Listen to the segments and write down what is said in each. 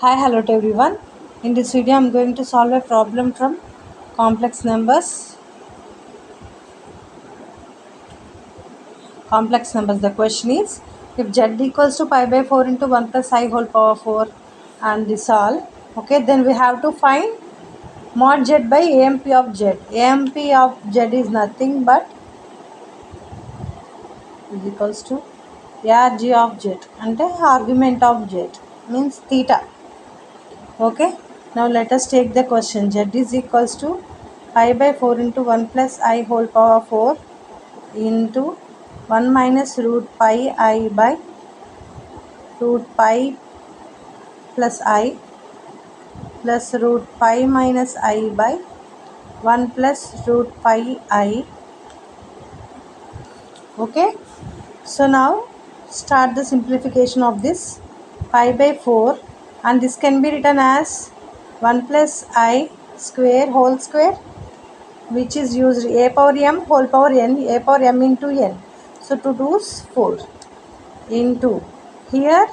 Hi, hello to everyone. In this video, I'm going to solve a problem from complex numbers. The question is, if z equals to pi by 4 into 1 plus I whole power 4 and this all, okay, then we have to find mod z by amp of z. Amp of z is nothing but is equals to arg of z and argument of z means theta. Okay, now let us take the question. Z is equals to pi by 4 into 1 plus I whole power 4 into 1 minus root pi I by root pi plus I plus root pi minus I by 1 plus root pi I. Okay, so now start the simplification of this pi by 4, and this can be written as 1 plus I square whole square, which is used a power m whole power n, a power m into n. So 2 2's 4 into here,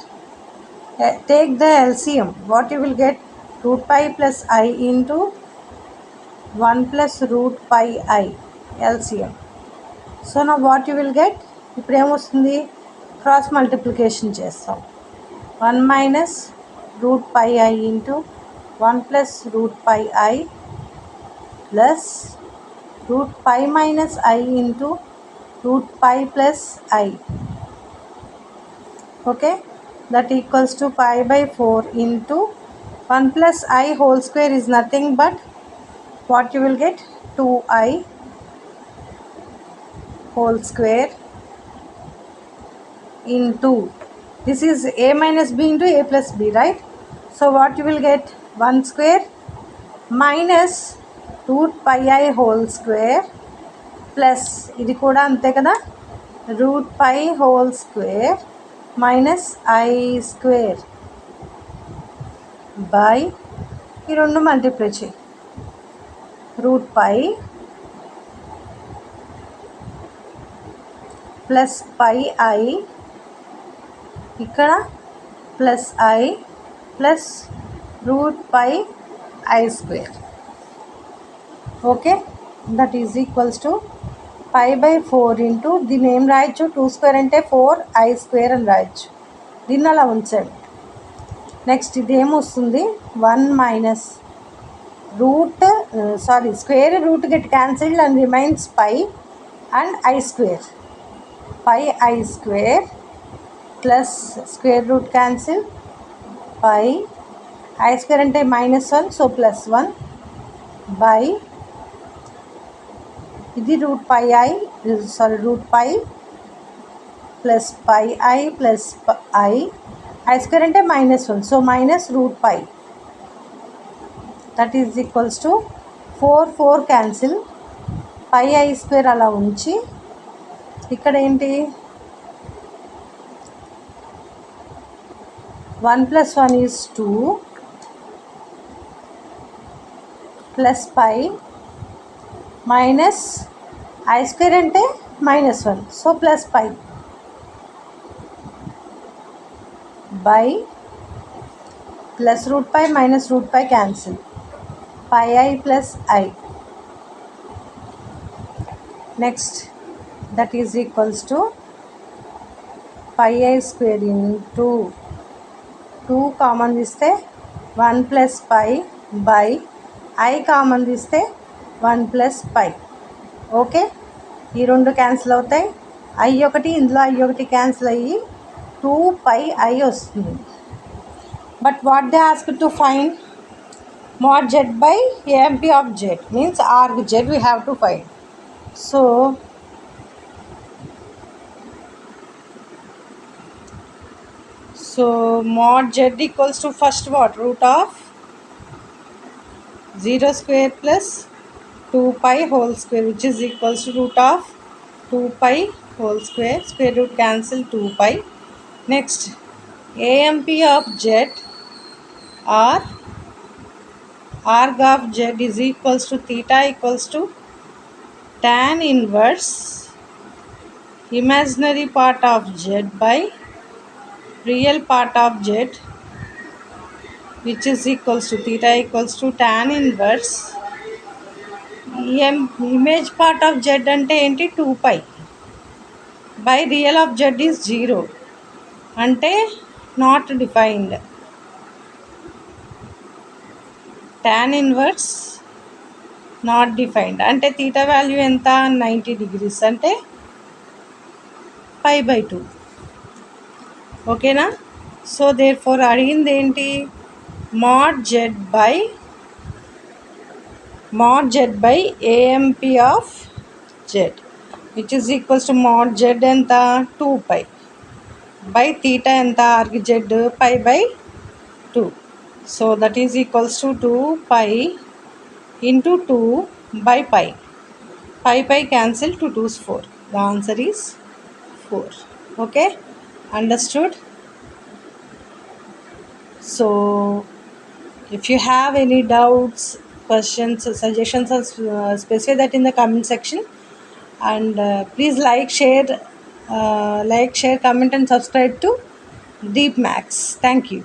take the LCM. What you will get? Root pi plus I into 1 plus root pi I LCM. So now what you will get? ఇప్పుడు ఏమొస్తుంది? Cross multiplication చేస్తాం. 1 minus root pi I into 1 plus root pi I plus root pi minus I into root pi plus I. Okay, that equals to pi by 4 into 1 plus I whole square is nothing but what you will get? 2I whole square into, this is a minus b into a plus b, right? So what you will get? 1 square minus root pi I whole square plus ఇది కూడా అంతే కదా, root pi whole square minus i square by ఈ రెండు multiply చేయి, root pi plus pi i ఇక్కడ plus i plus root pi i square. Okay, that is equals to pi by 4 into దీన్ని ఏం రాయొచ్చు? 2 స్క్వేర్ అంటే 4i స్క్వేర్ అని రాయొచ్చు. దీన్ని అలా ఉంచండి. నెక్స్ట్ ఇది ఏమొస్తుంది? 1 minus root square root get cancelled and remains pi and i square. Pi i square plus square root cancel pi i square అంటే -1, సో +1 బై ఇది root pi plus pi i plus i square అంటే -1, so minus root pi. That is equals to 4 cancel, pi i square అలా ఉంచి ఇక్కడ ఏంటి? 1 + 1 is 2 plus pi minus i square అంటే -1, so plus pi by plus root pi minus root pi cancel, pi i plus i. Next that is equals to pi i square into 2 common తీస్తే 1 plus pi by i common తీస్తే 1 plus పై. Okay, ఈ రెండు cancel అవుతాయి. I ఒకటి ఇందులో I ఒకటి cancel అయ్యి 2πi వస్తుంది. But what they ask to find? mod z by amp of z means arg z we have to find. So mod z equals to first what? Root of 0 square plus 2pi whole square, which is equals to root of 2pi whole square, square root cancel 2pi. Next, amp of z or arg of z is equals to theta equals to tan inverse imaginary part of z by real part of z which is equals to theta equals to tan inverse image part of z అంటే ఏంటి 2 by real of z is 0 అంటే not defined. tan inverse not defined అంటే theta value ఎంత 90 degrees అంటే π/2. ఓకేనా? So there four అడిగింది ఏంటి, mod z by AMP of Z which is equals to mod z ఎంత 2 బై తీటా ఎంత ఆర్కి Z π/2. So that is equals to 2 into 2 by pi. Pi cancel, 2 2's 4. The answer is 4. Okay, understood? So if you have any doubts, questions, suggestions, specify that in the comment section. And please like, share, comment and subscribe to Deep Max. Thank you.